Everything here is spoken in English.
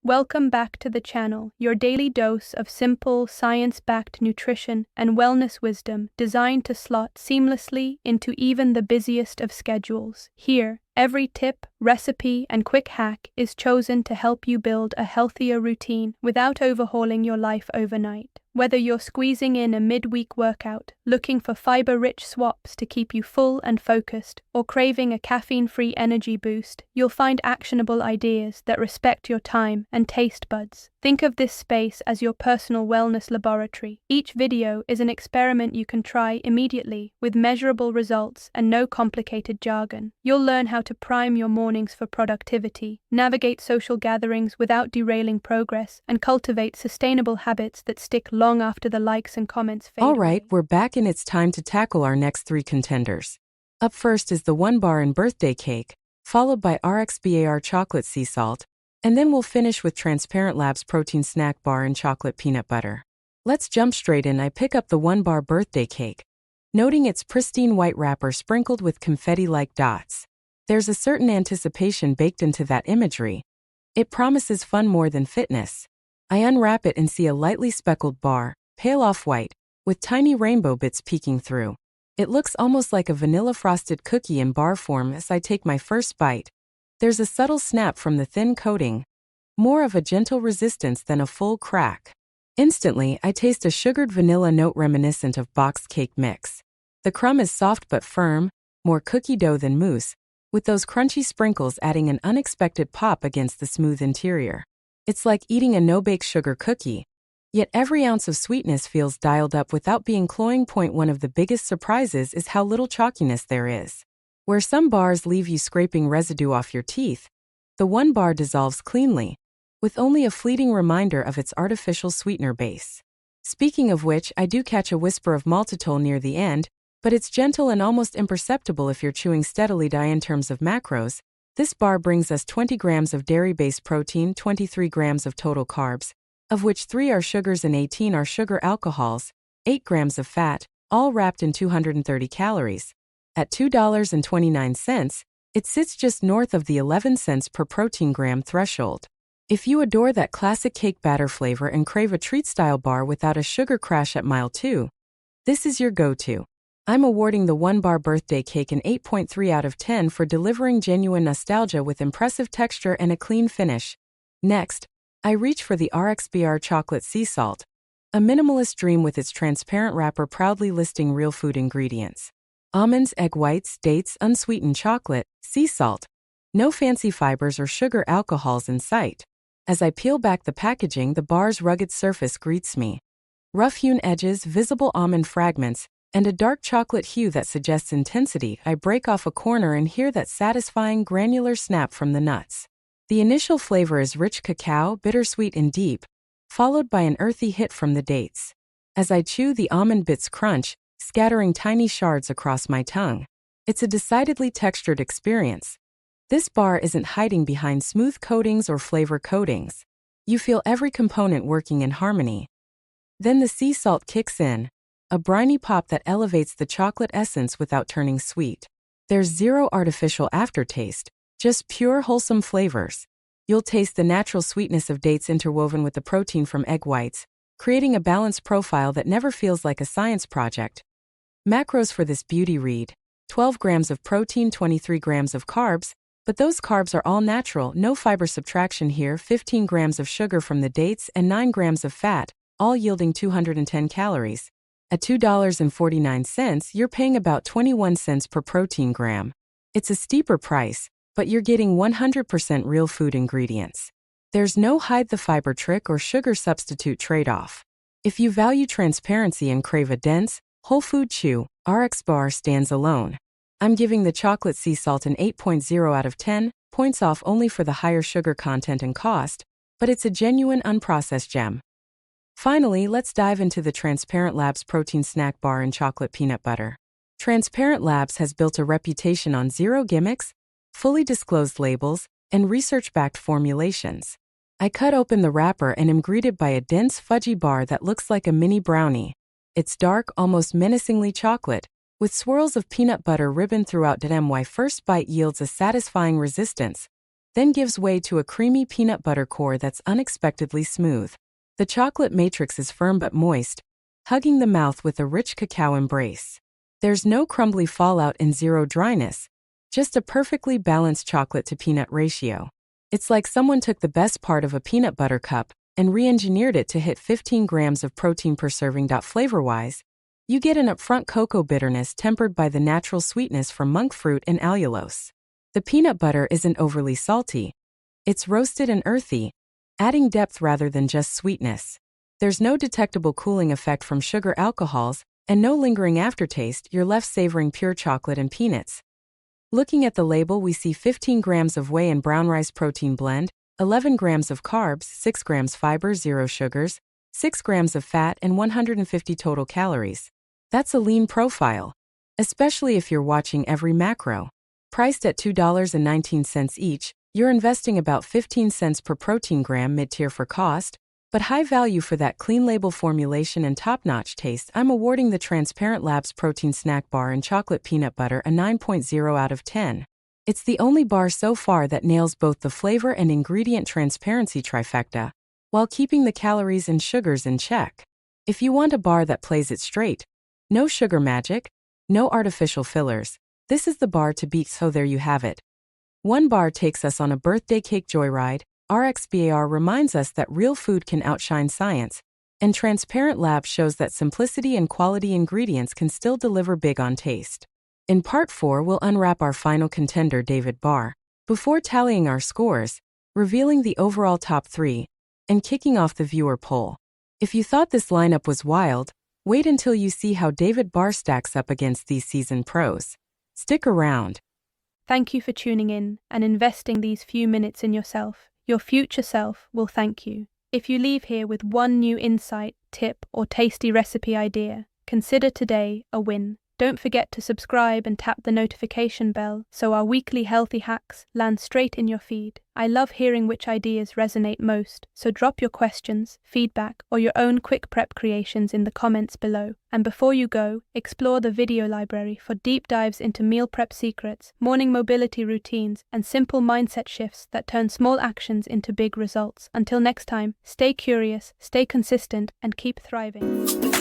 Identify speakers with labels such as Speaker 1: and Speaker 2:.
Speaker 1: Welcome back to the channel, your daily dose of simple, science-backed nutrition and wellness wisdom designed to slot seamlessly into even the busiest of schedules. Here, every tip, recipe, and quick hack is chosen to help you build a healthier routine without overhauling your life overnight. Whether you're squeezing in a midweek workout, looking for fiber-rich swaps to keep you full and focused, or craving a caffeine-free energy boost, you'll find actionable ideas that respect your time and taste buds. Think of this space as your personal wellness laboratory. Each video is an experiment you can try immediately, with measurable results and no complicated jargon. You'll learn how to prime your mornings for productivity, navigate social gatherings without derailing progress, and cultivate sustainable habits that stick long after the likes and comments fade
Speaker 2: All right,
Speaker 1: away.
Speaker 2: we're back and it's time to tackle our next three contenders. Up first is the 1 bar and birthday cake, followed by RXBAR chocolate sea salt, and then we'll finish with Transparent Labs protein snack bar and chocolate peanut butter. Let's jump straight in. I pick up the 1 bar birthday cake, noting its pristine white wrapper sprinkled with confetti-like dots. There's a certain anticipation baked into that imagery. It promises fun more than fitness. I unwrap it and see a lightly speckled bar, pale off-white, with tiny rainbow bits peeking through. It looks almost like a vanilla-frosted cookie in bar form as I take my first bite. There's a subtle snap from the thin coating, more of a gentle resistance than a full crack. Instantly, I taste a sugared vanilla note reminiscent of boxed cake mix. The crumb is soft but firm, more cookie dough than mousse, with those crunchy sprinkles adding an unexpected pop against the smooth interior. It's like eating a no-bake sugar cookie, yet every ounce of sweetness feels dialed up without being cloying. One of the biggest surprises is how little chalkiness there is. Where some bars leave you scraping residue off your teeth, the 1 bar dissolves cleanly, with only a fleeting reminder of its artificial sweetener base. Speaking of which, I do catch a whisper of maltitol near the end, but it's gentle and almost imperceptible if you're chewing steadily. In terms of macros, this bar brings us 20 grams of dairy-based protein, 23 grams of total carbs, of which 3 are sugars and 18 are sugar alcohols, 8 grams of fat, all wrapped in 230 calories. At $2.29, it sits just north of the 11 cents per protein gram threshold. If you adore that classic cake batter flavor and crave a treat-style bar without a sugar crash at mile 2, this is your go-to. I'm awarding the 1 bar birthday cake an 8.3 out of 10 for delivering genuine nostalgia with impressive texture and a clean finish. Next, I reach for the RXBR chocolate sea salt, a minimalist dream with its transparent wrapper proudly listing real food ingredients. Almonds, egg whites, dates, unsweetened chocolate, sea salt. No fancy fibers or sugar alcohols in sight. As I peel back the packaging, the bar's rugged surface greets me. Rough-hewn edges, visible almond fragments, and a dark chocolate hue that suggests intensity. I break off a corner and hear that satisfying granular snap from the nuts. The initial flavor is rich cacao, bittersweet and deep, followed by an earthy hit from the dates. As I chew, the almond bits crunch, scattering tiny shards across my tongue. It's a decidedly textured experience. This bar isn't hiding behind smooth coatings or flavor coatings. You feel every component working in harmony. Then the sea salt kicks in, a briny pop that elevates the chocolate essence without turning sweet. There's zero artificial aftertaste, just pure wholesome flavors. You'll taste the natural sweetness of dates interwoven with the protein from egg whites, creating a balanced profile that never feels like a science project. Macros for this beauty read: 12 grams of protein, 23 grams of carbs, but those carbs are all natural, no fiber subtraction here, 15 grams of sugar from the dates and 9 grams of fat, all yielding 210 calories. At $2.49, you're paying about 21 cents per protein gram. It's a steeper price, but you're getting 100% real food ingredients. There's no hide the fiber trick or sugar substitute trade-off. If you value transparency and crave a dense, whole food chew, RX bar stands alone. I'm giving the chocolate sea salt an 8.0 out of 10, points off only for the higher sugar content and cost, but it's a genuine unprocessed gem. Finally, let's dive into the Transparent Labs protein snack bar and chocolate peanut butter. Transparent Labs has built a reputation on zero gimmicks, fully disclosed labels, and research-backed formulations. I cut open the wrapper and am greeted by a dense fudgy bar that looks like a mini brownie. It's dark, almost menacingly chocolate, with swirls of peanut butter ribboned throughout. My first bite yields a satisfying resistance, then gives way to a creamy peanut butter core that's unexpectedly smooth. The chocolate matrix is firm but moist, hugging the mouth with a rich cacao embrace. There's no crumbly fallout and zero dryness, just a perfectly balanced chocolate to peanut ratio. It's like someone took the best part of a peanut butter cup and re-engineered it to hit 15 grams of protein per serving. Flavor-wise, you get an upfront cocoa bitterness tempered by the natural sweetness from monk fruit and allulose. The peanut butter isn't overly salty. It's roasted and earthy, adding depth rather than just sweetness. There's no detectable cooling effect from sugar alcohols and no lingering aftertaste. You're left savoring pure chocolate and peanuts. Looking at the label, we see 15 grams of whey and brown rice protein blend, 11 grams of carbs, 6 grams fiber, 0 sugars, 6 grams of fat, and 150 total calories. That's a lean profile, especially if you're watching every macro. Priced at $2.19 each, you're investing about 15 cents per protein gram, mid-tier for cost, but high value for that clean label formulation and top-notch taste. I'm awarding the Transparent Labs Protein Snack Bar and Chocolate Peanut Butter a 9.0 out of 10. It's the only bar so far that nails both the flavor and ingredient transparency trifecta, while keeping the calories and sugars in check. If you want a bar that plays it straight, no sugar magic, no artificial fillers, this is the bar to beat. So there you have it. One bar takes us on a birthday cake joyride. RXBAR reminds us that real food can outshine science, and Transparent Labs shows that simplicity and quality ingredients can still deliver big on taste. In Part 4, we'll unwrap our final contender, David Bar, before tallying our scores, revealing the overall top 3, and kicking off the viewer poll. If you thought this lineup was wild, wait until you see how David Bar stacks up against these seasoned pros. Stick around.
Speaker 1: Thank you for tuning in and investing these few minutes in yourself. Your future self will thank you. If you leave here with one new insight, tip, or tasty recipe idea, consider today a win. Don't forget to subscribe and tap the notification bell so our weekly healthy hacks land straight in your feed. I love hearing which ideas resonate most, so drop your questions, feedback, or your own quick prep creations in the comments below. And before you go, explore the video library for deep dives into meal prep secrets, morning mobility routines, and simple mindset shifts that turn small actions into big results. Until next time, stay curious, stay consistent, and keep thriving.